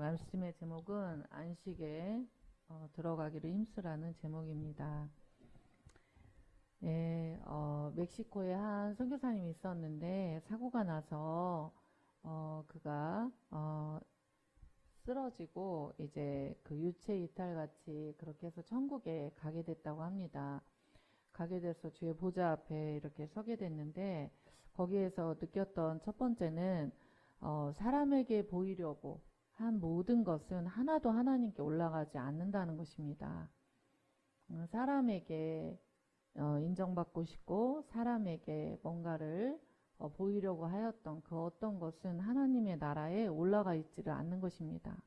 말씀의 제목은 안식에 들어가기를 힘쓰라는 제목입니다. 예, 멕시코에 한 선교사님이 있었는데 사고가 나서 그가 쓰러지고 이제 그 유체 이탈 같이 그렇게 해서 천국에 가게 됐다고 합니다. 가게 돼서 주의 보좌 앞에 이렇게 서게 됐는데 거기에서 느꼈던 첫 번째는 사람에게 보이려고 한 모든 것은 하나도 하나님께 올라가지 않는다는 것입니다. 사람에게 인정받고 싶고 사람에게 뭔가를 보이려고 하였던 그 어떤 것은 하나님의 나라에 올라가 있지를 않는 것입니다.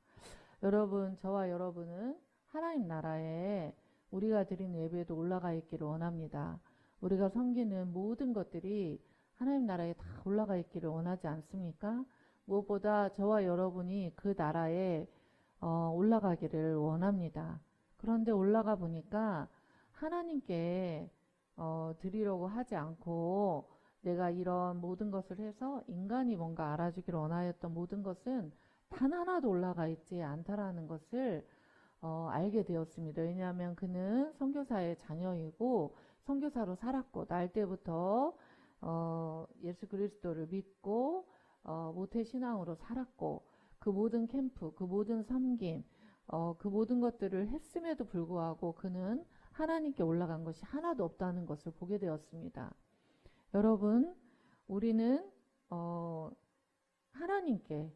여러분, 저와 여러분은 하나님 나라에 우리가 드리는 예배도 올라가 있기를 원합니다. 우리가 섬기는 모든 것들이 하나님 나라에 다 올라가 있기를 원하지 않습니까? 무엇보다 저와 여러분이 그 나라에 올라가기를 원합니다. 그런데 올라가 보니까 하나님께 드리려고 하지 않고 내가 이런 모든 것을 해서 인간이 뭔가 알아주기를 원하였던 모든 것은 단 하나도 올라가 있지 않다라는 것을 알게 되었습니다. 왜냐하면 그는 선교사의 자녀이고 선교사로 살았고 날 때부터 예수 그리스도를 믿고 모태신앙으로 살았고 그 모든 캠프, 그 모든 섬김, 그 모든 것들을 했음에도 불구하고 그는 하나님께 올라간 것이 하나도 없다는 것을 보게 되었습니다. 여러분, 우리는 하나님께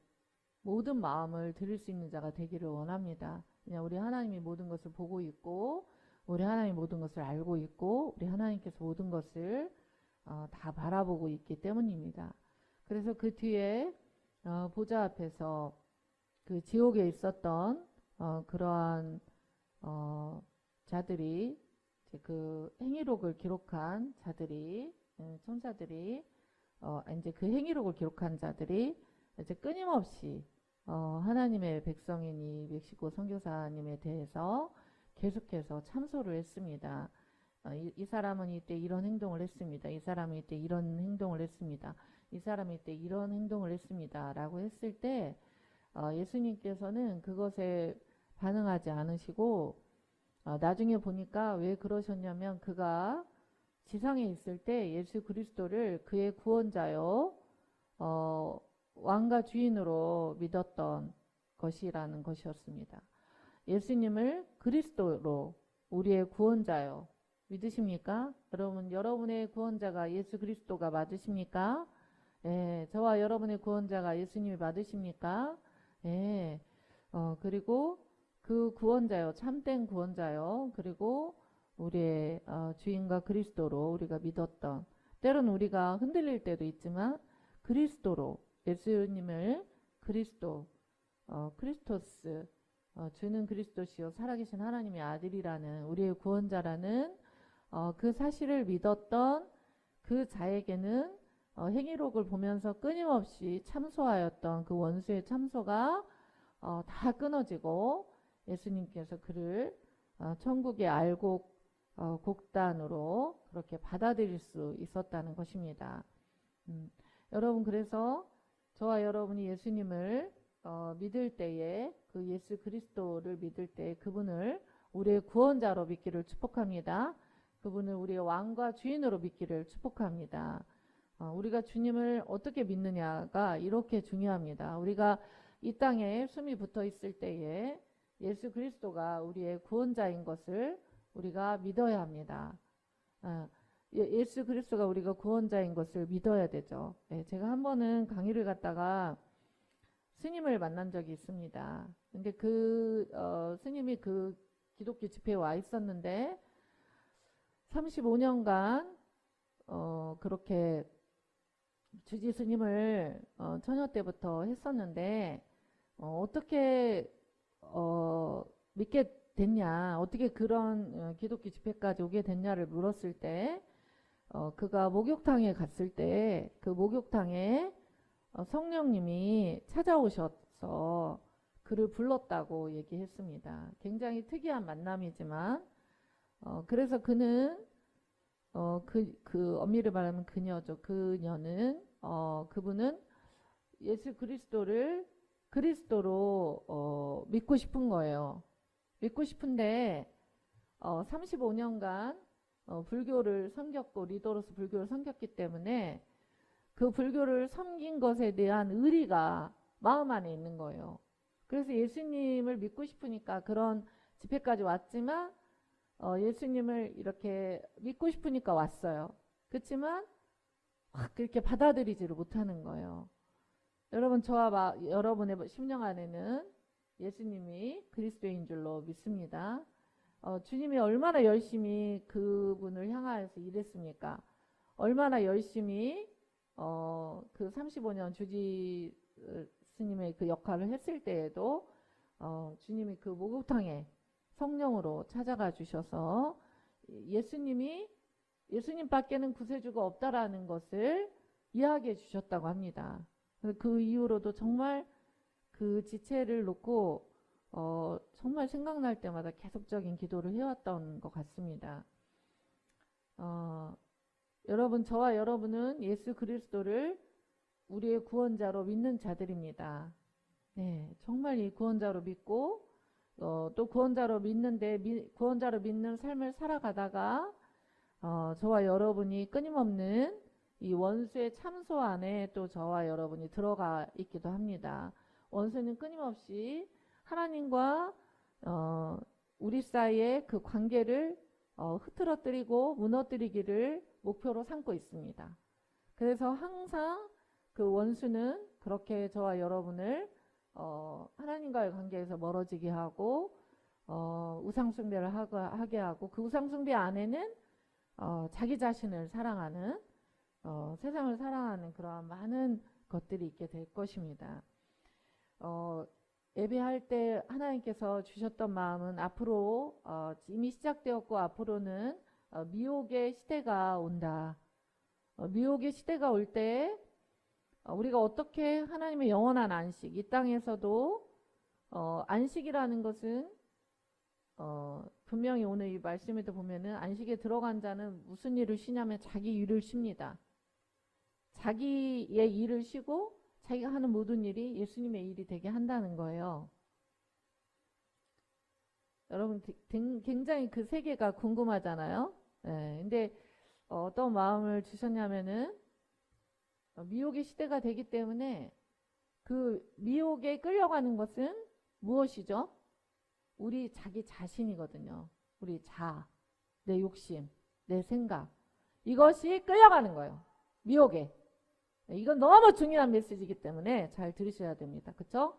모든 마음을 드릴 수 있는 자가 되기를 원합니다. 그냥 우리 하나님이 모든 것을 보고 있고 우리 하나님이 모든 것을 알고 있고 우리 하나님께서 모든 것을 다 바라보고 있기 때문입니다. 그래서 그 뒤에 보좌 앞에서 그 지옥에 있었던 그러한 자들이 이제 그 행위록을 기록한 자들이 천사들이 이제 그 행위록을 기록한 자들이 이제 끊임없이 하나님의 백성이니 멕시코 선교사님에 대해서 계속해서 참소를 했습니다. 이 사람은 이때 이런 행동을 했습니다. 이 사람은 이때 이런 행동을 했습니다. 이 사람이 이때 이런 행동을 했습니다. 라고 했을 때 예수님께서는 그것에 반응하지 않으시고 나중에 보니까 왜 그러셨냐면 그가 지상에 있을 때 예수 그리스도를 그의 구원자요 왕과 주인으로 믿었던 것이라는 것이었습니다. 예수님을 그리스도로 우리의 구원자요 믿으십니까? 여러분, 여러분의 구원자가 예수 그리스도가 맞으십니까? 예, 저와 여러분의 구원자가 예수님이 맞으십니까? 예, 그리고 그 구원자요, 참된 구원자요, 그리고 우리의 주인과 그리스도로 우리가 믿었던, 때로는 우리가 흔들릴 때도 있지만 그리스도로 예수님을 그리스도, 크리스토스, 주는 그리스도시요 살아계신 하나님의 아들이라는 우리의 구원자라는 그 사실을 믿었던 그 자에게는 행위록을 보면서 끊임없이 참소하였던 그 원수의 참소가 다 끊어지고 예수님께서 그를 천국의 알곡 곡단으로 그렇게 받아들일 수 있었다는 것입니다. 여러분, 그래서 저와 여러분이 예수님을 믿을 때에 그 예수 그리스도를 믿을 때 그분을 우리의 구원자로 믿기를 축복합니다. 그분을 우리의 왕과 주인으로 믿기를 축복합니다. 우리가 주님을 어떻게 믿느냐가 이렇게 중요합니다. 우리가 이 땅에 숨이 붙어 있을 때에 예수 그리스도가 우리의 구원자인 것을 우리가 믿어야 합니다. 예수 그리스도가 우리가 구원자인 것을 믿어야 되죠. 제가 한 번은 강의를 갔다가 스님을 만난 적이 있습니다. 근데 그 스님이 그 기독교 집회에 와 있었는데 35년간 그렇게 주지 스님을 처녀 때부터 했었는데 어떻게 믿게 됐냐, 어떻게 그런 기독교 집회까지 오게 됐냐를 물었을 때 그가 목욕탕에 갔을 때 그 목욕탕에 성령님이 찾아오셔서 그를 불렀다고 얘기했습니다. 굉장히 특이한 만남이지만 그래서 그는 엄밀히 말하면 그녀죠. 그녀는 그분은 예수 그리스도를 그리스도로 믿고 싶은 거예요. 믿고 싶은데 35년간 불교를 섬겼고 리더로서 불교를 섬겼기 때문에 그 불교를 섬긴 것에 대한 의리가 마음 안에 있는 거예요. 그래서 예수님을 믿고 싶으니까 그런 집회까지 왔지만 예수님을 이렇게 믿고 싶으니까 왔어요. 그렇지만 확 그렇게 받아들이지를 못하는 거예요. 여러분, 저와 여러분의 심령 안에는 예수님이 그리스도인 줄로 믿습니다. 주님이 얼마나 열심히 그분을 향하여서 일했습니까? 얼마나 열심히 그 35년 주지 스님의 그 역할을 했을 때에도 주님이 그 목욕탕에 성령으로 찾아가 주셔서 예수님밖에는 구세주가 없다라는 것을 이야기해 주셨다고 합니다. 그 이후로도 정말 그 지체를 놓고 정말 생각날 때마다 계속적인 기도를 해왔던 것 같습니다. 여러분, 저와 여러분은 예수 그리스도를 우리의 구원자로 믿는 자들입니다. 네, 정말 이 구원자로 믿고 또 구원자로 믿는 삶을 살아가다가 저와 여러분이 끊임없는 이 원수의 참소 안에 또 저와 여러분이 들어가 있기도 합니다. 원수는 끊임없이 하나님과 우리 사이의 그 관계를 흐트러뜨리고 무너뜨리기를 목표로 삼고 있습니다. 그래서 항상 그 원수는 그렇게 저와 여러분을 하나님과의 관계에서 멀어지게 하고 우상숭배를 하게 하고 그 우상숭배 안에는 자기 자신을 사랑하는 세상을 사랑하는 그러한 많은 것들이 있게 될 것입니다. 예배할 때 하나님께서 주셨던 마음은 앞으로 이미 시작되었고 앞으로는 미혹의 시대가 온다. 미혹의 시대가 올 때 우리가 어떻게 하나님의 영원한 안식, 이 땅에서도 안식이라는 것은 분명히 오늘 이 말씀에도 보면은 안식에 들어간 자는 무슨 일을 쉬냐면 자기 일을 쉽니다. 자기의 일을 쉬고 자기가 하는 모든 일이 예수님의 일이 되게 한다는 거예요. 여러분, 굉장히 그 세계가 궁금하잖아요. 네, 근데 어떤 마음을 주셨냐면은 미혹의 시대가 되기 때문에 그 미혹에 끌려가는 것은 무엇이죠? 우리 자기 자신이거든요. 우리 내 욕심, 내 생각, 이것이 끌려가는 거예요. 미혹에. 이건 너무 중요한 메시지이기 때문에 잘 들으셔야 됩니다. 그쵸?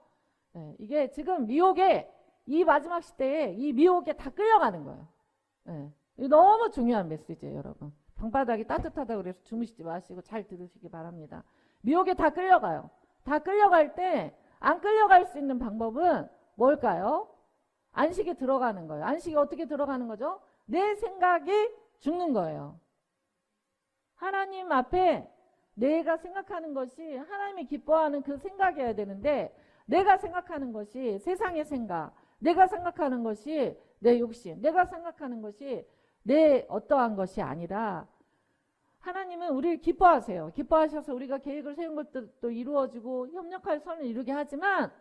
네, 이게 지금 미혹에, 이 마지막 시대에 이 미혹에 다 끌려가는 거예요. 네, 이거 너무 중요한 메시지예요, 여러분. 방바닥이 따뜻하다고 그래서 주무시지 마시고 잘 들으시기 바랍니다. 미혹에 다 끌려가요. 다 끌려갈 때 안 끌려갈 수 있는 방법은 뭘까요? 안식에 들어가는 거예요. 안식이 어떻게 들어가는 거죠? 내 생각이 죽는 거예요. 하나님 앞에 내가 생각하는 것이 하나님이 기뻐하는 그 생각이어야 되는데 내가 생각하는 것이 세상의 생각, 내가 생각하는 것이 내 욕심, 내가 생각하는 것이 내 어떠한 것이 아니라 하나님은 우리를 기뻐하세요. 기뻐하셔서 우리가 계획을 세운 것도 이루어지고 협력할 선을 이루게 하지만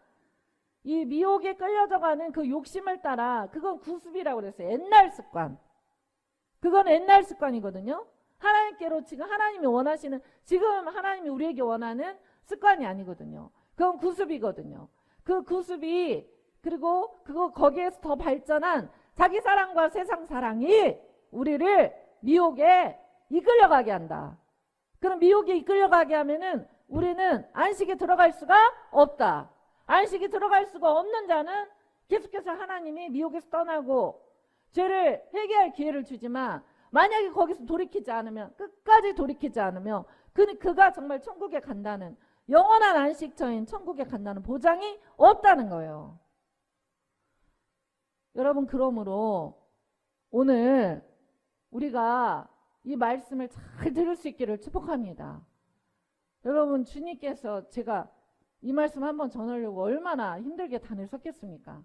이 미혹에 끌려져가는 그 욕심을 따라 그건 구습이라고 그랬어요. 옛날 습관. 그건 옛날 습관이거든요. 하나님께로 지금 하나님이 원하시는, 지금 하나님이 우리에게 원하는 습관이 아니거든요. 그건 구습이거든요. 그 구습이, 그리고 거기에서 더 발전한 자기 사랑과 세상 사랑이 우리를 미혹에 이끌려가게 한다. 그럼 미혹에 이끌려가게 하면은 우리는 안식에 들어갈 수가 없다. 안식에 들어갈 수가 없는 자는 계속해서 하나님이 미혹에서 떠나고 죄를 회개할 기회를 주지만 만약에 거기서 돌이키지 않으면, 끝까지 돌이키지 않으면 그가 정말 천국에 간다는, 영원한 안식처인 천국에 간다는 보장이 없다는 거예요. 여러분, 그러므로 오늘 우리가 이 말씀을 잘 들을 수 있기를 축복합니다. 여러분, 주님께서 제가 이 말씀 한번 전하려고 얼마나 힘들게 단을 섰겠습니까?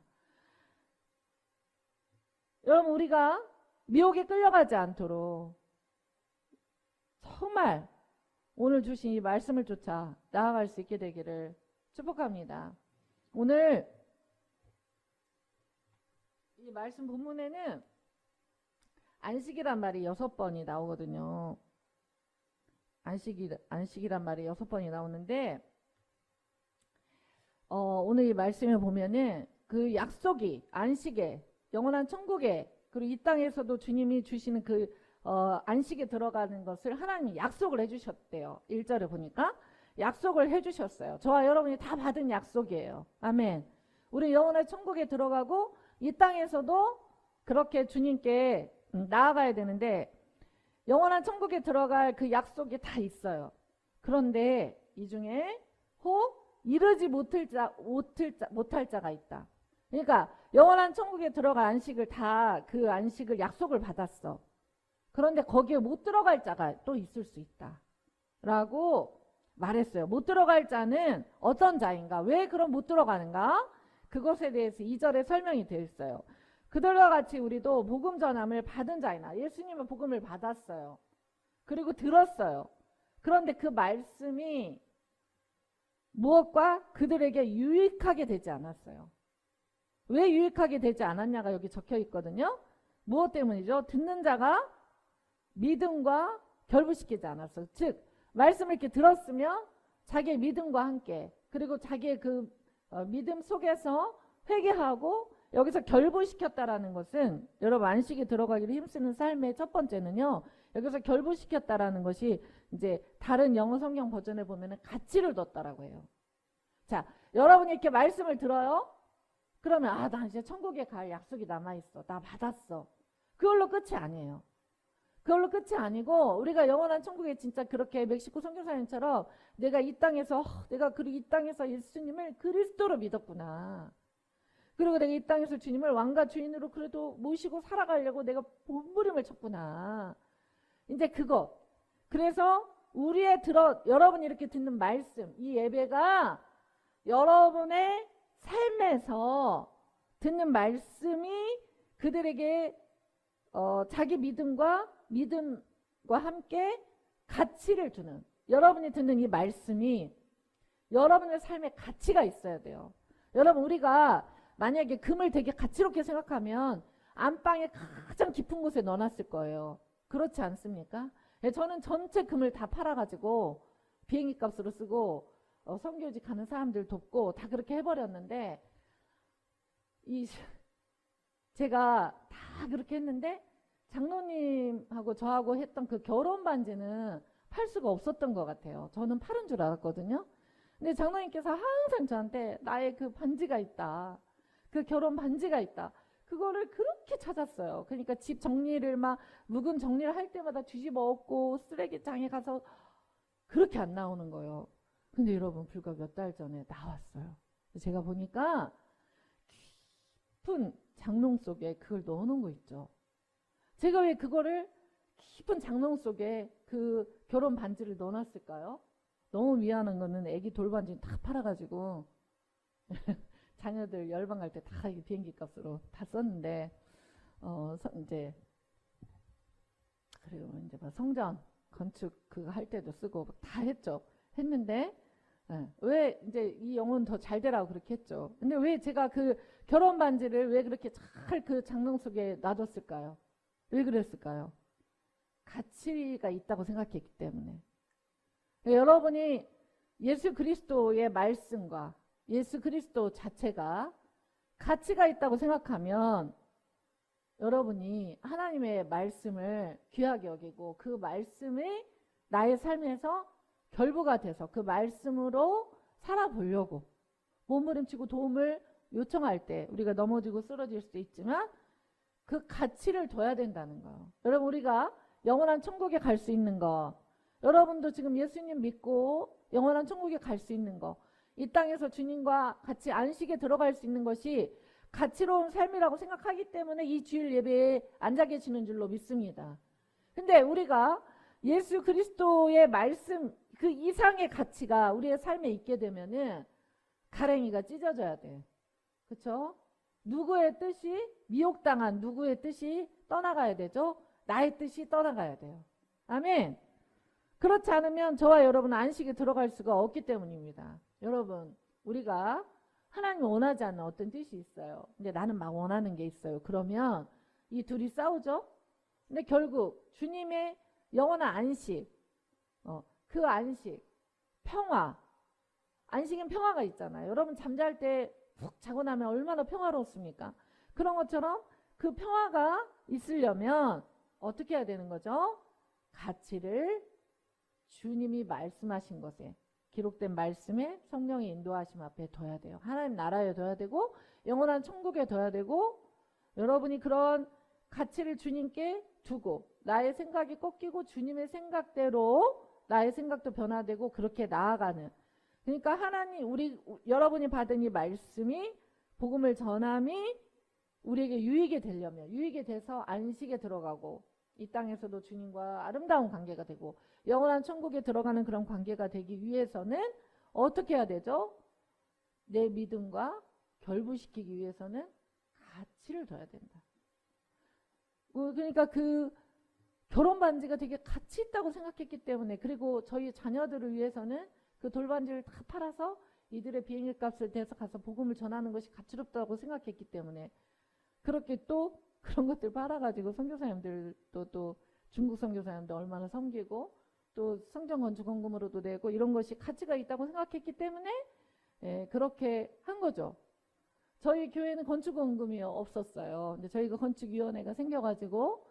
여러분, 우리가 미혹에 끌려가지 않도록 정말 오늘 주신 이 말씀을 쫓아 나아갈 수 있게 되기를 축복합니다. 오늘 이 말씀 본문에는 안식이란 말이 6번이 나오거든요. 안식이란 말이 6번이 나오는데, 오늘 이 말씀에 보면은 그 약속이 안식에, 영원한 천국에, 그리고 이 땅에서도 주님이 주시는 그 안식에 들어가는 것을 하나님이 약속을 해주셨대요. 1절에 보니까 약속을 해주셨어요. 저와 여러분이 다 받은 약속이에요. 아멘. 우리 영원한 천국에 들어가고 이 땅에서도 그렇게 주님께 나아가야 되는데, 영원한 천국에 들어갈 그 약속이 다 있어요. 그런데 이 중에 이르지 못할 자가 있다. 그러니까 영원한 천국에 들어갈 안식을 다 그 안식을 약속을 받았어. 그런데 거기에 못 들어갈 자가 또 있을 수 있다 라고 말했어요. 못 들어갈 자는 어떤 자인가? 왜 그럼 못 들어가는가? 그것에 대해서 2절에 설명이 되어 있어요. 그들과 같이 우리도 복음 전함을 받은 자이나, 예수님은 복음을 받았어요. 그리고 들었어요. 그런데 그 말씀이 무엇과 그들에게 유익하게 되지 않았어요. 왜 유익하게 되지 않았냐가 여기 적혀 있거든요. 무엇 때문이죠? 듣는 자가 믿음과 결부시키지 않았어요. 즉 말씀을 이렇게 들었으면 자기의 믿음과 함께, 그리고 자기의 그 믿음 속에서 회개하고 여기서 결부시켰다라는 것은, 여러분 안식에 들어가기를 힘쓰는 삶의 첫 번째는요, 여기서 결부시켰다라는 것이 이제 다른 영어 성경 버전에 보면은 가치를 뒀다라고 해요. 자, 여러분이 이렇게 말씀을 들어요. 그러면 나 이제 천국에 갈 약속이 남아있어. 나 받았어. 그걸로 끝이 아니에요. 그걸로 끝이 아니고, 우리가 영원한 천국에 진짜 그렇게 멕시코 선교사님처럼 내가 이 땅에서 이 땅에서 예수님을 그리스도로 믿었구나. 그리고 내가 이 땅에서 주님을 왕과 주인으로 그래도 모시고 살아가려고 내가 몸부림을 쳤구나. 이제 그거. 그래서 여러분이 이렇게 듣는 말씀, 이 예배가 여러분의 삶에서 듣는 말씀이 그들에게 자기 믿음과 함께 가치를 주는, 여러분이 듣는 이 말씀이 여러분의 삶에 가치가 있어야 돼요. 여러분, 우리가 만약에 금을 되게 가치롭게 생각하면 안방에 가장 깊은 곳에 넣어놨을 거예요. 그렇지 않습니까? 저는 전체 금을 다 팔아가지고 비행기 값으로 쓰고 선교지 가는 사람들 돕고 다 그렇게 해버렸는데, 제가 다 그렇게 했는데 장로님하고 저하고 했던 그 결혼 반지는 팔 수가 없었던 것 같아요. 저는 파는 줄 알았거든요. 근데 장로님께서 항상 저한테 나의 그 반지가 있다, 그 결혼 반지가 있다, 그거를 그렇게 찾았어요. 그러니까 집 정리를 막 묵은 정리를 할 때마다 뒤집어 엎고 쓰레기장에 가서 그렇게 안 나오는 거예요. 근데 여러분, 불과 몇 달 전에 나왔어요. 제가 보니까 깊은 장롱 속에 그걸 넣어놓은 거 있죠. 제가 왜 그거를 깊은 장롱 속에 그 결혼 반지를 넣어놨을까요? 너무 미안한 거는 애기 돌반지 다 팔아가지고 자녀들 열방 갈 때 다 비행기 값으로 다 썼는데, 이제 그리고 이제 막 성전 건축 그거 할 때도 쓰고 다 했는데, 왜 이제 이 영혼 더 잘 되라고 그렇게 했죠. 근데 왜 제가 그 결혼 반지를 왜 그렇게 잘 그 장롱 속에 놔뒀을까요? 왜 그랬을까요? 가치가 있다고 생각했기 때문에. 여러분이 예수 그리스도의 말씀과 예수 그리스도 자체가 가치가 있다고 생각하면, 여러분이 하나님의 말씀을 귀하게 여기고 그 말씀이 나의 삶에서 결부가 돼서 그 말씀으로 살아보려고 몸부림치고 도움을 요청할 때, 우리가 넘어지고 쓰러질 수도 있지만 그 가치를 둬야 된다는 거예요. 여러분, 우리가 영원한 천국에 갈 수 있는 거, 여러분도 지금 예수님 믿고 영원한 천국에 갈 수 있는 거, 이 땅에서 주님과 같이 안식에 들어갈 수 있는 것이 가치로운 삶이라고 생각하기 때문에 이 주일 예배에 앉아 계시는 줄로 믿습니다. 근데 우리가 예수 그리스도의 말씀 그 이상의 가치가 우리의 삶에 있게 되면은 가랭이가 찢어져야 돼. 그렇죠? 누구의 뜻이, 미혹당한 누구의 뜻이 떠나가야 되죠? 나의 뜻이 떠나가야 돼요. 아멘. 그렇지 않으면 저와 여러분은 안식에 들어갈 수가 없기 때문입니다. 여러분, 우리가 하나님이 원하지 않는 어떤 뜻이 있어요. 근데 나는 막 원하는 게 있어요. 그러면 이 둘이 싸우죠. 근데 결국 주님의 영원한 안식, 그 안식, 평화, 안식엔 평화가 있잖아요. 여러분 잠잘 때 푹 자고 나면 얼마나 평화로웠습니까? 그런 것처럼 그 평화가 있으려면 어떻게 해야 되는 거죠? 가치를 주님이 말씀하신 것에, 기록된 말씀에 성령의 인도하심 앞에 둬야 돼요. 하나님 나라에 둬야 되고 영원한 천국에 둬야 되고, 여러분이 그런 가치를 주님께 두고 나의 생각이 꺾이고 주님의 생각대로 나의 생각도 변화되고 그렇게 나아가는, 그러니까 하나님 여러분이 받은 이 말씀이, 복음을 전함이 우리에게 유익이 되려면, 유익이 돼서 안식에 들어가고 이 땅에서도 주님과 아름다운 관계가 되고 영원한 천국에 들어가는 그런 관계가 되기 위해서는 어떻게 해야 되죠? 내 믿음과 결부시키기 위해서는 가치를 둬야 된다. 그러니까 그 결혼 반지가 되게 가치 있다고 생각했기 때문에, 그리고 저희 자녀들을 위해서는 그 돌반지를 다 팔아서 이들의 비행기 값을 대서 가서 복음을 전하는 것이 가치롭다고 생각했기 때문에 그렇게 또 그런 것들 팔아가지고 선교사님들도 또 중국 선교사님들 얼마나 섬기고 또 성전 건축 헌금으로도 내고 이런 것이 가치가 있다고 생각했기 때문에 그렇게 한 거죠. 저희 교회는 건축 헌금이 없었어요. 근데 저희가 건축위원회가 생겨가지고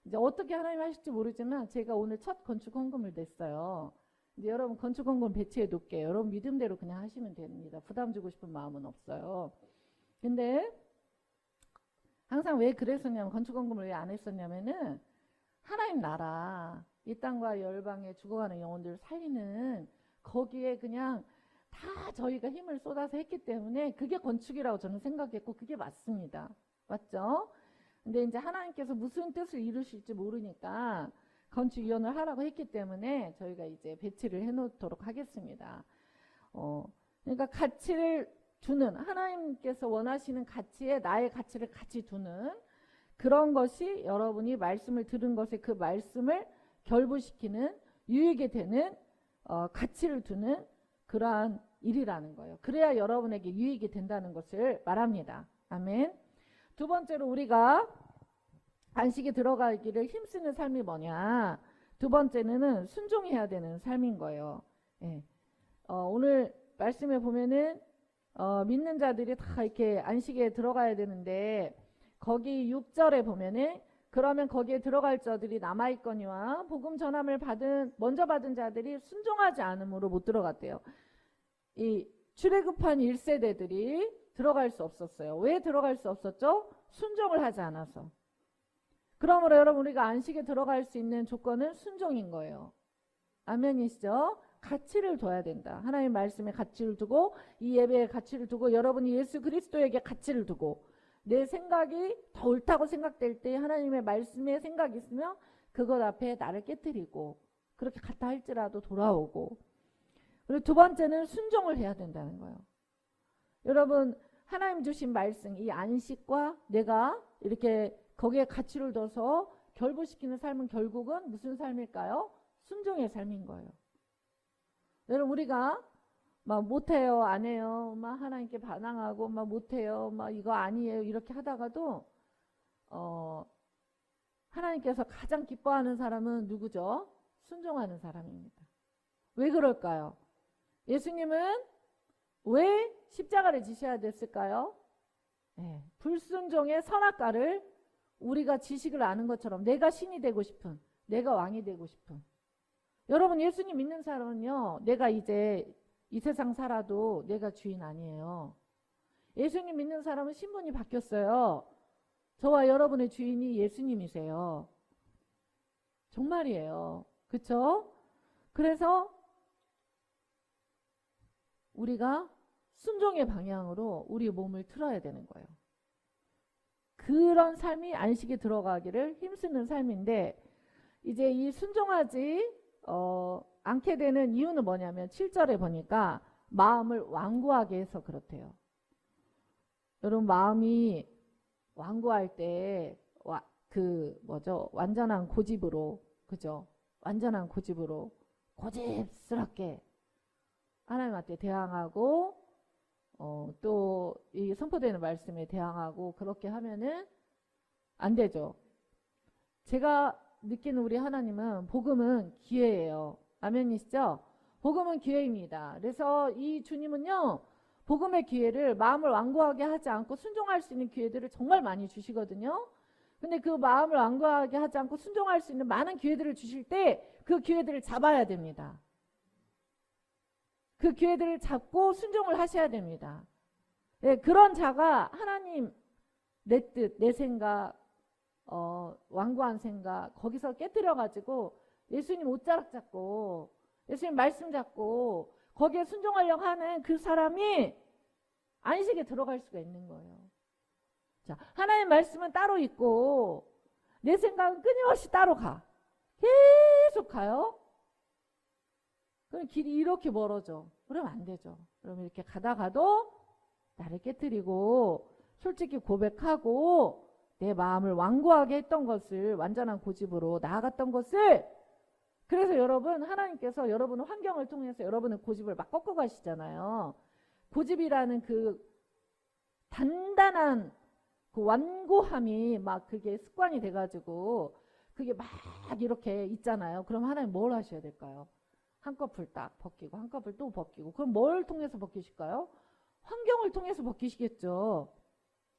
이제 어떻게 하나님 하실지 모르지만 제가 오늘 첫 건축 헌금을 냈어요. 근데 여러분 건축 헌금 배치해 놓을게요. 여러분 믿음대로 그냥 하시면 됩니다. 부담 주고 싶은 마음은 없어요. 근데 항상 왜 그랬었냐면, 건축 헌금을 왜 안 했었냐면은 하나님 나라, 이 땅과 열방에 죽어가는 영혼들을 살리는 거기에 그냥 다 저희가 힘을 쏟아서 했기 때문에 그게 건축이라고 저는 생각했고 그게 맞습니다. 맞죠? 근데 이제 하나님께서 무슨 뜻을 이루실지 모르니까 건축위원을 하라고 했기 때문에 저희가 이제 배치를 해놓도록 하겠습니다. 그러니까 가치를 두는, 하나님께서 원하시는 가치에 나의 가치를 같이 두는 그런 것이 여러분이 말씀을 들은 것에 그 말씀을 결부시키는, 유익이 되는 가치를 두는 그러한 일이라는 거예요. 그래야 여러분에게 유익이 된다는 것을 말합니다. 아멘. 두 번째로 우리가 안식에 들어가기를 힘쓰는 삶이 뭐냐? 두 번째는 순종해야 되는 삶인 거예요. 예. 오늘 말씀에 보면은 믿는 자들이 다 이렇게 안식에 들어가야 되는데, 거기 6절에 보면은 그러면 거기에 들어갈 자들이 남아있거니와 복음 전함을 먼저 받은 자들이 순종하지 않음으로 못 들어갔대요. 이 출애굽한 1세대들이 들어갈 수 없었어요. 왜 들어갈 수 없었죠? 순종을 하지 않아서. 그러므로 여러분 우리가 안식에 들어갈 수 있는 조건은 순종인 거예요. 아멘이시죠? 가치를 둬야 된다. 하나님 말씀에 가치를 두고 이 예배에 가치를 두고 여러분이 예수 그리스도에게 가치를 두고, 내 생각이 더 옳다고 생각될 때 하나님의 말씀에 생각이 있으면 그것 앞에 나를 깨뜨리고 그렇게 갔다 할지라도 돌아오고, 그리고 두 번째는 순종을 해야 된다는 거예요. 여러분 하나님 주신 말씀, 이 안식과 내가 이렇게 거기에 가치를 둬서 결부시키는 삶은 결국은 무슨 삶일까요? 순종의 삶인 거예요. 여러분 우리가 막 못해요, 안 해요, 막 하나님께 반항하고 막 못해요, 막 이거 아니에요 이렇게 하다가도 하나님께서 가장 기뻐하는 사람은 누구죠? 순종하는 사람입니다. 왜 그럴까요? 예수님은 왜 십자가를 지셔야 됐을까요? 불순종의 선악과를 우리가 지식을 아는 것처럼 내가 신이 되고 싶은, 내가 왕이 되고 싶은. 여러분 예수님 믿는 사람은요, 내가 이제 이 세상 살아도 내가 주인 아니에요. 예수님 믿는 사람은 신분이 바뀌었어요. 저와 여러분의 주인이 예수님이세요. 정말이에요. 그렇죠? 그래서 우리가 순종의 방향으로 우리 몸을 틀어야 되는 거예요. 그런 삶이 안식에 들어가기를 힘쓰는 삶인데, 이제 이 순종하지 않게 되는 이유는 뭐냐면 7절에 보니까 마음을 완고하게 해서 그렇대요. 여러분 마음이 완고할 때 완전한 고집으로, 그죠? 완전한 고집으로 고집스럽게 하나님한테 대항하고 또 이 선포되는 말씀에 대항하고 그렇게 하면은 안 되죠. 제가 느끼는 우리 하나님은 복음은 기회예요. 아멘이시죠? 복음은 기회입니다. 그래서 이 주님은요, 복음의 기회를 마음을 완고하게 하지 않고 순종할 수 있는 기회들을 정말 많이 주시거든요. 근데 그 마음을 완고하게 하지 않고 순종할 수 있는 많은 기회들을 주실 때 그 기회들을 잡아야 됩니다. 그 기회들을 잡고 순종을 하셔야 됩니다. 네, 그런 자가 하나님 내 뜻, 내 생각, 완고한 생각 거기서 깨뜨려 가지고 예수님 옷자락 잡고 예수님 말씀 잡고 거기에 순종하려고 하는 그 사람이 안식에 들어갈 수가 있는 거예요. 자, 하나님 말씀은 따로 있고 내 생각은 끊임없이 따로 가. 계속 가요. 그럼 길이 이렇게 멀어져. 그러면 안 되죠. 그러면 이렇게 가다가도 나를 깨뜨리고 솔직히 고백하고 내 마음을 완고하게 했던 것을 완전한 고집으로 나아갔던 것을, 그래서 여러분 하나님께서 여러분의 환경을 통해서 여러분의 고집을 막 꺾어 가시잖아요. 고집이라는 그 단단한 그 완고함이 막 그게 습관이 돼가지고 그게 막 이렇게 있잖아요. 그럼 하나님 뭘 하셔야 될까요? 한꺼풀 딱 벗기고 한꺼풀 또 벗기고. 그럼 뭘 통해서 벗기실까요? 환경을 통해서 벗기시겠죠.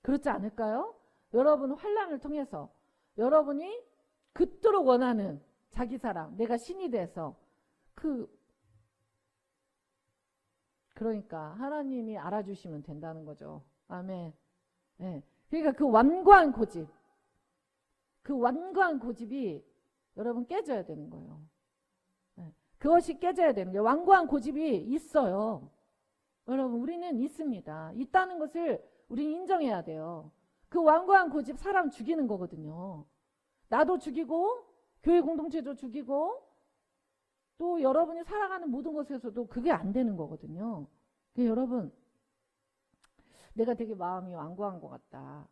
그렇지 않을까요? 여러분 환란을 통해서 여러분이 그토록 원하는 자기 사랑, 내가 신이 돼서 그러니까 하나님이 알아주시면 된다는 거죠. 아멘. 네. 그러니까 그 완고한 고집, 그 완고한 고집이 여러분 깨져야 되는 거예요. 네. 그것이 깨져야 되는 거예요. 완고한 고집이 있어요. 여러분 우리는 있습니다. 있다는 것을 우리는 인정해야 돼요. 그 완고한 고집 사람 죽이는 거거든요. 나도 죽이고 교회 공동체도 죽이고 또 여러분이 살아가는 모든 것에서도 그게 안 되는 거거든요. 그러니까 여러분 내가 되게 마음이 완고한 것 같다.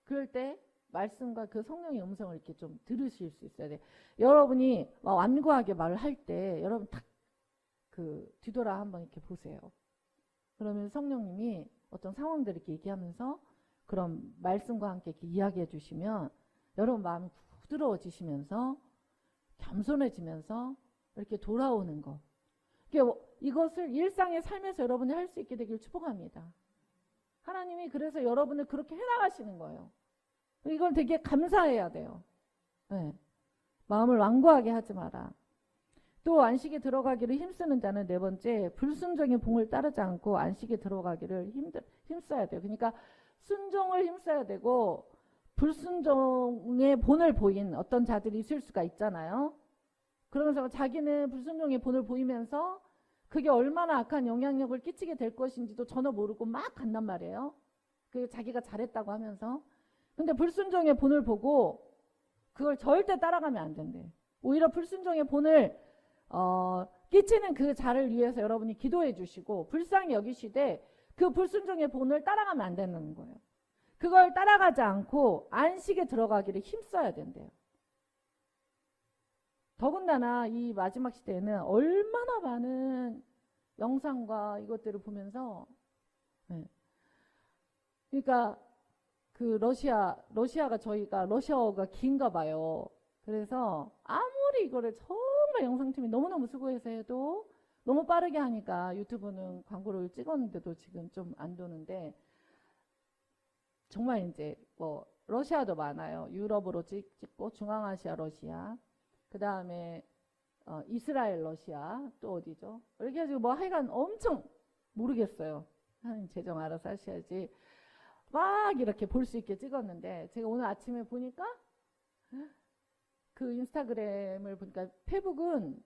그럴 때 말씀과 그 성령의 음성을 이렇게 좀 들으실 수 있어야 돼. 여러분이 완고하게 말을 할 때 여러분 딱 그 뒤돌아 한번 이렇게 보세요. 그러면 성령님이 어떤 상황들을 이렇게 얘기하면서 그런 말씀과 함께 이렇게 이야기해 주시면 여러분 마음이 부드러워지시면서 겸손해지면서 이렇게 돌아오는 것. 이것을 일상의 삶에서 여러분이 할 수 있게 되길 축복합니다. 하나님이 그래서 여러분을 그렇게 해나가시는 거예요. 이건 되게 감사해야 돼요. 네. 마음을 완고하게 하지 마라. 또 안식에 들어가기를 힘쓰는 자는 네 번째, 불순종의 봉을 따르지 않고 안식에 들어가기를 힘써야 돼요. 그러니까 순종을 힘써야 되고 불순종의 본을 보인 어떤 자들이 있을 수가 있잖아요. 그러면서 자기는 불순종의 본을 보이면서 그게 얼마나 악한 영향력을 끼치게 될 것인지도 전혀 모르고 막 간단 말이에요. 그 자기가 잘했다고 하면서. 근데 불순종의 본을 보고 그걸 절대 따라가면 안 된대. 오히려 불순종의 본을 끼치는 그 자를 위해서 여러분이 기도해 주시고 불쌍히 여기시되 그 불순종의 본을 따라가면 안 되는 거예요. 그걸 따라가지 않고 안식에 들어가기를 힘써야 된대요. 더군다나 이 마지막 시대에는 얼마나 많은 영상과 이것들을 보면서 그러니까 그 러시아가 저희가 러시아어가 긴가 봐요. 그래서 아무리 이거를 정말 영상팀이 너무너무 수고해서 해도 너무 빠르게 하니까 유튜브는 광고를 찍었는데도 지금 좀 안 도는데 정말 이제 뭐 러시아도 많아요. 유럽으로 찍고 중앙아시아 러시아, 그 다음에 이스라엘 러시아, 또 어디죠? 이렇게 해가지고 뭐 하여간 엄청 모르겠어요. 하나님 재정 알아서 하셔야지. 막 이렇게 볼 수 있게 찍었는데 제가 오늘 아침에 보니까 그 인스타그램을 보니까 페이스북은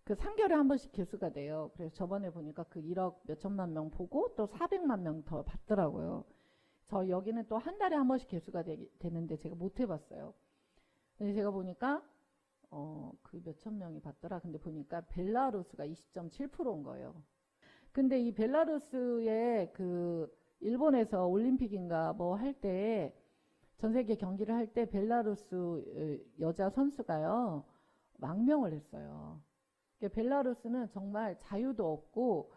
그 3개월에 한 번씩 개수가 돼요. 그래서 저번에 보니까 그 1억 몇천만 명 보고 또 400만 명 더 봤더라고요. 저 여기는 또 한 달에 한 번씩 개수가 되는데 제가 못 해봤어요. 근데 제가 보니까 그 몇천 명이 봤더라. 근데 보니까 벨라루스가 20.7%인 거예요. 근데 이 벨라루스의 그 일본에서 올림픽인가 뭐 할 때 전 세계 경기를 할 때 벨라루스 여자 선수가요 망명을 했어요. 벨라루스는 정말 자유도 없고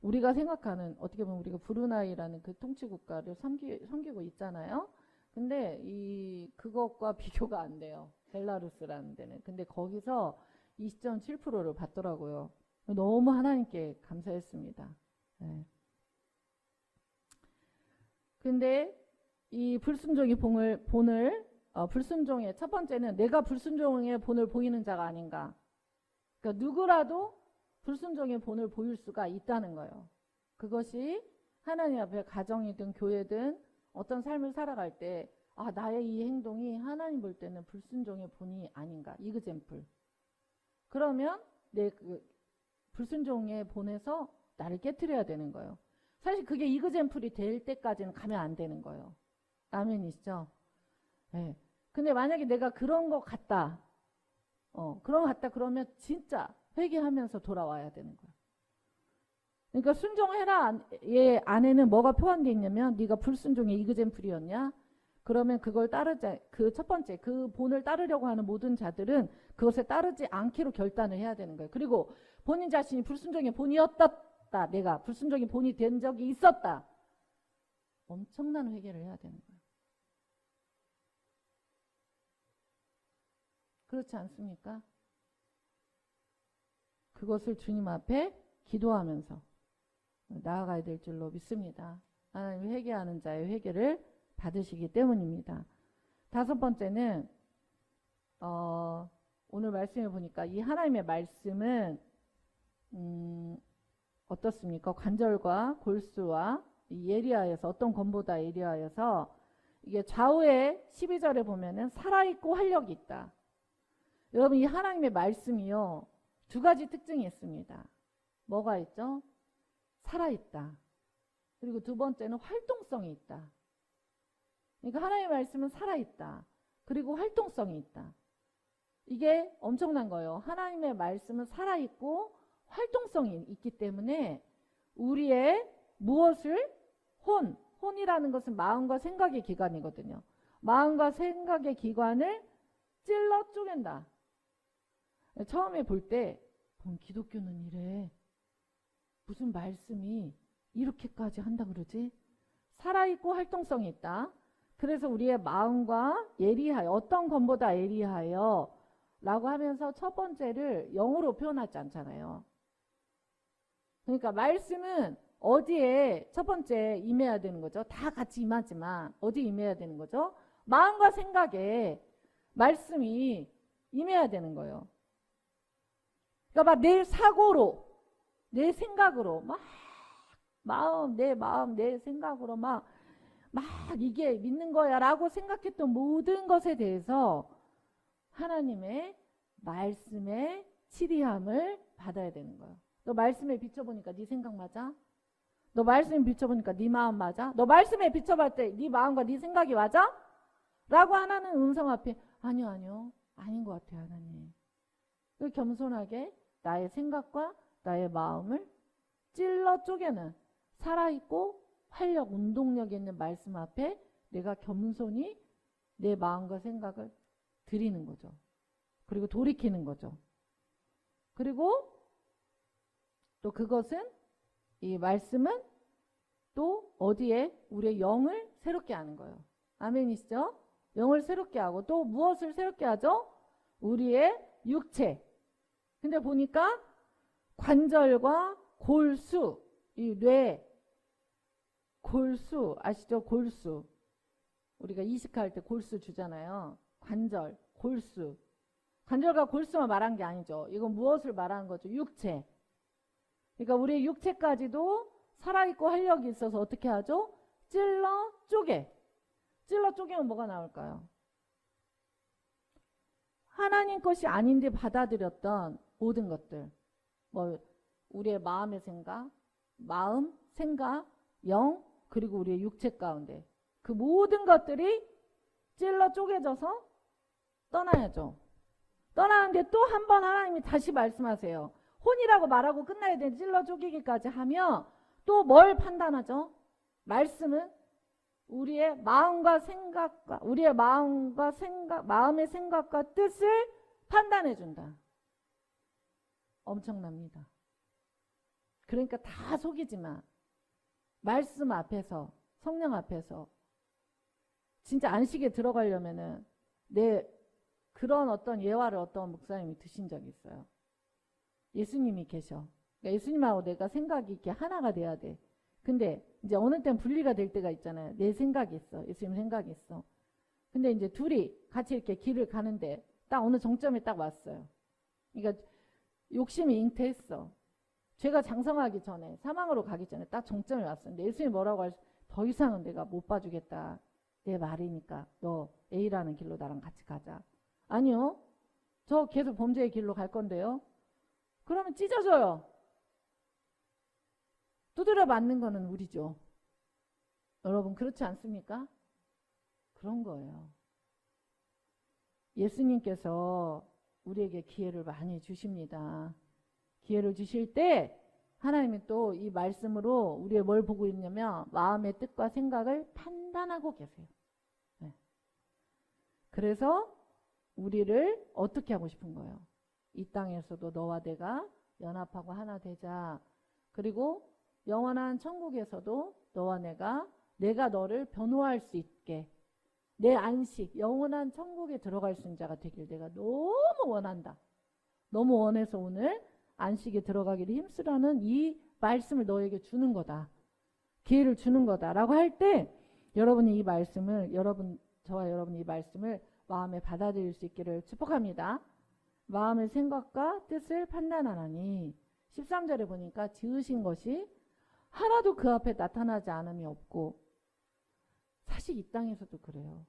우리가 생각하는 어떻게 보면 우리가 브루나이라는 그 통치 국가를 섬기고 있잖아요. 근데 그것과 비교가 안 돼요. 벨라루스라는 데는. 근데 거기서 20.7%를 받더라고요. 너무 하나님께 감사했습니다. 네. 근데 이 불순종의 불순종의 첫 번째는 내가 불순종의 본을 보이는 자가 아닌가. 그러니까 누구라도 불순종의 본을 보일 수가 있다는 거예요. 그것이 하나님 앞에 가정이든 교회든 어떤 삶을 살아갈 때 나의 이 행동이 하나님 볼 때는 불순종의 본이 아닌가. 이그젬플. 그러면 내 불순종의 본에서 나를 깨트려야 되는 거예요. 사실 그게 이그젬플이 될 때까지는 가면 안 되는 거예요. 아멘이시죠? 네. 근데 만약에 내가 그런 거 같다. 그런 거 같다 그러면 진짜 회개하면서 돌아와야 되는 거예요. 그러니까 순종해라 얘 안에는 뭐가 포함되어 있냐면 네가 불순종의 이그젬플이었냐? 그러면 그걸 따르자. 그 첫 번째 그 본을 따르려고 하는 모든 자들은 그것에 따르지 않기로 결단을 해야 되는 거예요. 그리고 본인 자신이 불순종의 본이었다. 내가 불순종의 본이 된 적이 있었다. 엄청난 회개를 해야 되는 거예요. 그렇지 않습니까? 그것을 주님 앞에 기도하면서 나아가야 될 줄로 믿습니다. 하나님 회개하는 자의 회개를 받으시기 때문입니다. 다섯 번째는 오늘 말씀을 보니까 이 하나님의 말씀은 어떻습니까? 관절과 골수와 예리하여서 어떤 검보다 예리하여서 이게 좌우에 12절에 보면은 살아있고 활력이 있다. 여러분 이 하나님의 말씀이요. 두 가지 특징이 있습니다. 뭐가 있죠? 살아있다. 그리고 두 번째는 활동성이 있다. 그러니까 하나님의 말씀은 살아있다. 그리고 활동성이 있다. 이게 엄청난 거예요. 하나님의 말씀은 살아있고 활동성이 있기 때문에 우리의 무엇을 혼이라는 것은 마음과 생각의 기관이거든요. 마음과 생각의 기관을 찔러 쪼갠다. 처음에 볼 때 기독교는 이래. 무슨 말씀이 이렇게까지 한다 그러지? 살아있고 활동성이 있다. 그래서 우리의 마음과 예리하여 어떤 것보다 예리하여 라고 하면서 첫 번째를 영어로 표현하지 않잖아요. 그러니까 말씀은 어디에 첫 번째 임해야 되는 거죠? 다 같이 임하지만 어디 임해야 되는 거죠? 마음과 생각에 말씀이 임해야 되는 거예요. 그러니까 막 내 사고로 내 생각으로 내 마음 내 생각으로 막 이게 믿는 거야 라고 생각했던 모든 것에 대해서 하나님의 말씀의 치리함을 받아야 되는 거예요. 너 말씀에 비춰보니까 네 생각 맞아? 너 말씀에 비춰보니까 네 마음 맞아? 너 말씀에 비춰볼 때 네 마음과 네 생각이 맞아? 라고 하나는 음성 앞에 아니요 아닌 것 같아요 하나님. 겸손하게 나의 생각과 나의 마음을 찔러 쪼개는 살아있고 활력, 운동력 있는 말씀 앞에 내가 겸손히 내 마음과 생각을 드리는 거죠. 그리고 돌이키는 거죠. 그리고 또 그것은 이 말씀은 또 어디에 우리의 영을 새롭게 하는 거예요. 아멘이시죠? 영을 새롭게 하고 또 무엇을 새롭게 하죠? 우리의 육체. 근데 보니까 관절과 골수, 이 뇌, 골수 아시죠? 골수. 우리가 이식할 때 골수 주잖아요. 관절, 골수. 관절과 골수만 말한 게 아니죠. 이건 무엇을 말하는 거죠? 육체. 그러니까 우리의 육체까지도 살아있고 활력이 있어서 어떻게 하죠? 찔러 쪼개. 찔러 쪼개면 뭐가 나올까요? 하나님 것이 아닌데 받아들였던 모든 것들. 우리의 마음의 생각, 마음, 생각, 영, 그리고 우리의 육체 가운데 그 모든 것들이 찔러 쪼개져서 떠나야죠. 떠나는데 또 한 번 하나님이 다시 말씀하세요. 혼이라고 말하고 끝나야 되는데 찔러 쪼개기까지 하면 또 뭘 판단하죠? 말씀은 우리의 마음과 생각과 마음의 생각과 뜻을 판단해 준다. 엄청납니다. 그러니까 다 속이지 마. 말씀 앞에서, 성령 앞에서 진짜 안식에 들어가려면은 내 그런 어떤 예화를 어떤 목사님이 드신 적이 있어요. 예수님이 계셔. 그러니까 예수님하고 내가 생각이 이렇게 하나가 돼야 돼. 근데 이제 어느 땐 분리가 될 때가 있잖아요. 내 생각이 있어. 예수님 생각이 있어. 근데 이제 둘이 같이 이렇게 길을 가는데 딱 어느 정점에 딱 왔어요. 그러니까 욕심이 잉태했어. 죄가 장성하기 전에, 사망으로 가기 전에 딱 정점에 왔어. 근데 예수님이 뭐라고 하시? 더 이상은 내가 못 봐주겠다. 내 말이니까 너 A라는 길로 나랑 같이 가자. 아니요. 저 계속 범죄의 길로 갈 건데요. 그러면 찢어져요. 두드려 맞는 거는 우리죠. 여러분 그렇지 않습니까? 그런 거예요. 예수님께서 우리에게 기회를 많이 주십니다. 기회를 주실 때 하나님이 또 이 말씀으로 우리의 뭘 보고 있냐면 마음의 뜻과 생각을 판단하고 계세요. 네. 그래서 우리를 어떻게 하고 싶은 거예요? 이 땅에서도 너와 내가 연합하고 하나 되자. 그리고 영원한 천국에서도 너와 내가 너를 변호할 수 있게 내 안식, 영원한 천국에 들어갈 수 있는 자가 되길 내가 너무 원한다. 너무 원해서 오늘 안식에 들어가기를 힘쓰라는 이 말씀을 너에게 주는 거다. 기회를 주는 거다. 라고 할 때 여러분이 이 말씀을, 저와 여러분이 이 말씀을 마음에 받아들일 수 있기를 축복합니다. 마음의 생각과 뜻을 판단하나니 13절에 보니까 지으신 것이 하나도 그 앞에 나타나지 않음이 없고 사실 이 땅에서도 그래요.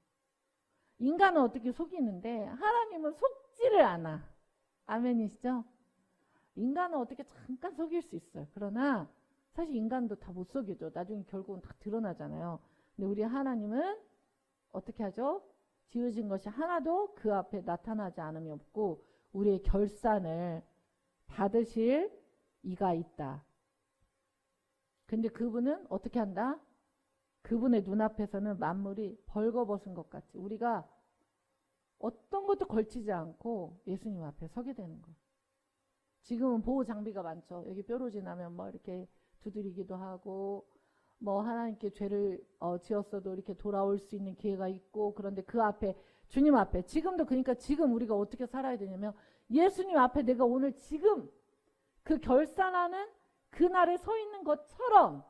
인간은 어떻게 속이는데 하나님은 속지를 않아. 아멘이시죠? 인간은 어떻게 잠깐 속일 수 있어요. 그러나 사실 인간도 다 못 속이죠. 나중에 결국은 다 드러나잖아요. 근데 우리 하나님은 어떻게 하죠? 지으신 것이 하나도 그 앞에 나타나지 않음이 없고 우리의 결산을 받으실 이가 있다. 근데 그분은 어떻게 한다? 그분의 눈앞에서는 만물이 벌거벗은 것 같이 우리가 어떤 것도 걸치지 않고 예수님 앞에 서게 되는 거예요. 지금은 보호 장비가 많죠. 여기 뾰루지 나면 뭐 이렇게 두드리기도 하고 뭐 하나님께 죄를 지었어도 이렇게 돌아올 수 있는 기회가 있고 그런데 그 앞에 주님 앞에 지금도 그러니까 지금 우리가 어떻게 살아야 되냐면 예수님 앞에 내가 오늘 지금 그 결산하는 그날에 서 있는 것처럼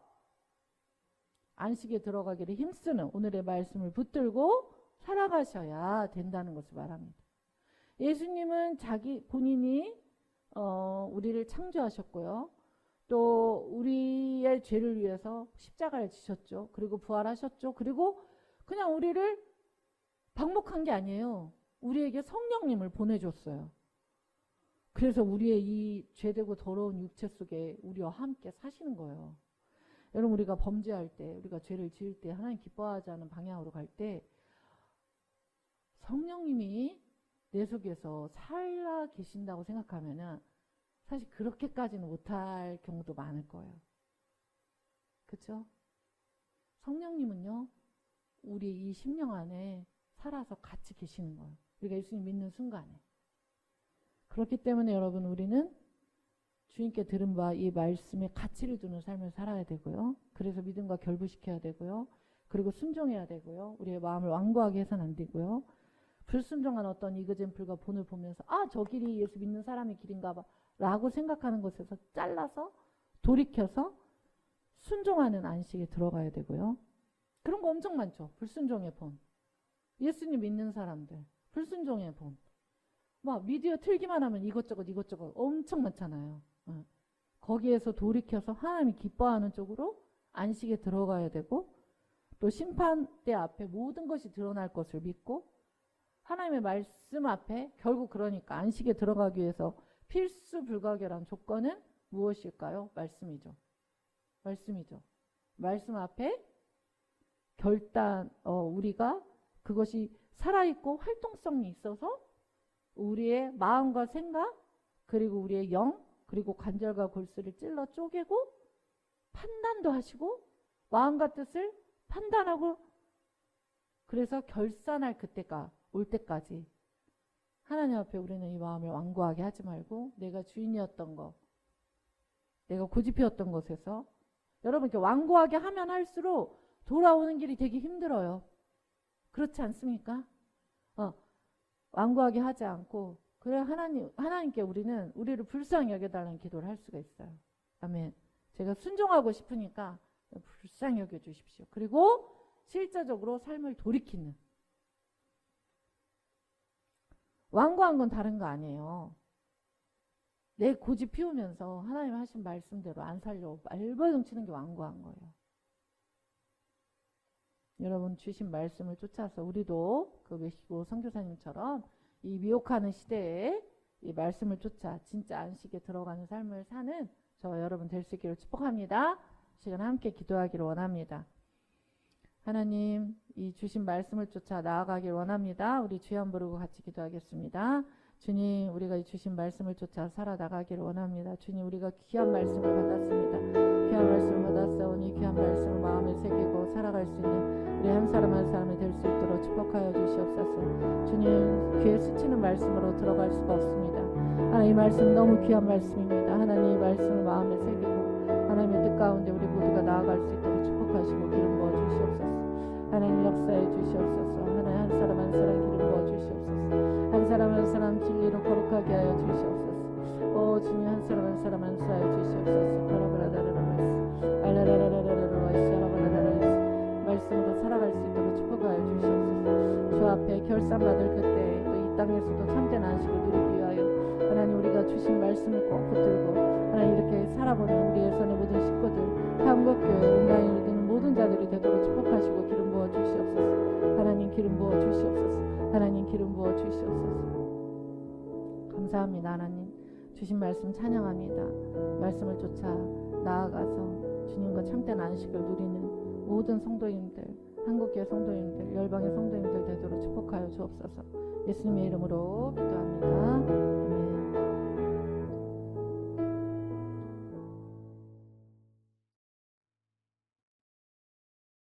안식에 들어가기를 힘쓰는 오늘의 말씀을 붙들고 살아가셔야 된다는 것을 말합니다. 예수님은 본인이 우리를 창조하셨고요. 또 우리의 죄를 위해서 십자가를 지셨죠. 그리고 부활하셨죠. 그리고 그냥 우리를 방목한 게 아니에요. 우리에게 성령님을 보내줬어요. 그래서 우리의 이 죄되고 더러운 육체 속에 우리와 함께 사시는 거예요. 여러분 우리가 범죄할 때 우리가 죄를 지을 때 하나님 기뻐하지 않는 방향으로 갈 때 성령님이 내 속에서 살아 계신다고 생각하면은 사실 그렇게까지는 못할 경우도 많을 거예요. 그렇죠? 성령님은요 우리 이 심령 안에 살아서 같이 계시는 거예요. 우리가 예수님 믿는 순간에. 그렇기 때문에 여러분 우리는 주님께 들은 바 이 말씀에 가치를 두는 삶을 살아야 되고요. 그래서 믿음과 결부시켜야 되고요. 그리고 순종해야 되고요. 우리의 마음을 완고하게 해서는 안 되고요. 불순종한 어떤 이그젠플과 본을 보면서 저 길이 예수 믿는 사람의 길인가 봐 라고 생각하는 것에서 잘라서 돌이켜서 순종하는 안식에 들어가야 되고요. 그런 거 엄청 많죠. 불순종의 본. 예수님 믿는 사람들 불순종의 본. 막 미디어 틀기만 하면 이것저것 엄청 많잖아요. 거기에서 돌이켜서 하나님이 기뻐하는 쪽으로 안식에 들어가야 되고 또 심판대 앞에 모든 것이 드러날 것을 믿고 하나님의 말씀 앞에 결국 그러니까 안식에 들어가기 위해서 필수 불가결한 조건은 무엇일까요? 말씀이죠. 말씀 앞에 우리가 그것이 살아있고 활동성이 있어서 우리의 마음과 생각 그리고 우리의 영 그리고 관절과 골수를 찔러 쪼개고 판단도 하시고 마음과 뜻을 판단하고 그래서 결산할 그때가 올 때까지 하나님 앞에 우리는 이 마음을 완고하게 하지 말고 내가 주인이었던 거, 내가 고집피웠던 것에서 여러분 이렇게 완고하게 하면 할수록 돌아오는 길이 되게 힘들어요. 그렇지 않습니까? 완고하게 하지 않고 그래 하나님께 우리를 불쌍히 여겨달라는 기도를 할 수가 있어요. 아멘. 제가 순종하고 싶으니까 불쌍히 여겨주십시오. 그리고 실제적으로 삶을 돌이키는 완고한 건 다른 거 아니에요. 내 고집 피우면서 하나님 하신 말씀대로 안 살려고 발버둥 치는 게 완고한 거예요. 여러분 주신 말씀을 쫓아서 우리도 그 외시고 선교사님처럼 이 미혹하는 시대에 이 말씀을 쫓아 진짜 안식에 들어가는 삶을 사는 저 여러분 될 수 있기를 축복합니다. 시간 함께 기도하기를 원합니다. 하나님 이 주신 말씀을 쫓아 나아가길 원합니다. 우리 주여 한번 부르고 같이 기도하겠습니다. 주님 우리가 이 주신 말씀을 쫓아 살아나가기를 원합니다. 주님 우리가 귀한 말씀을 받았습니다. 귀한 말씀을 받았사오니 귀한 말씀을 마음에 새기고 살아갈 수 있는 우리 한 사람 한 사람이 될 수 있도록 축복하여 주시옵소서. 주님 귀에 스치는 말씀으로 들어갈 수가 없습니다. 하나님 이 말씀 너무 귀한 말씀입니다. 하나님 이 말씀을 마음에 새기고 하나님의 뜻 가운데 우리 모두가 나아갈 수 있도록 축복하시고 기름 부어 주시옵소서. 하나님 역사해 주시옵소서. 하나님 한 사람 한 사람 기름 부어 주시옵소서. 한 사람 한 사람 진리로 거룩하게 하여 주시옵소서. 오 주님 한 사람 한 사람 안수하여 주시옵소서. 말씀으로 살아갈 수 있도록 축복하여 주시옵소서. 주 앞에 결산받을 그때 또 이 땅에서도 참된 안식을 누리기 위하여 하나님 우리가 주신 말씀을 꼭 붙들고 하나님 이렇게 살아보는 우리의 손의 모든 식구들 한국교회 온라인으로 듣는 모든 자들이 되도록 축복하시고 기름 부어 주시옵소서. 하나님 기름 부어 주시옵소서. 하나님 기름 부어 주시옵소서. 감사합니다. 하나님 주신 말씀 찬양합니다. 말씀을 쫓아 나아가서 주님과 참된 안식을 누리는 모든 성도님들, 한국교회 성도님들, 열방의 성도님들 되도록 축복하여 주옵소서. 예수님의 이름으로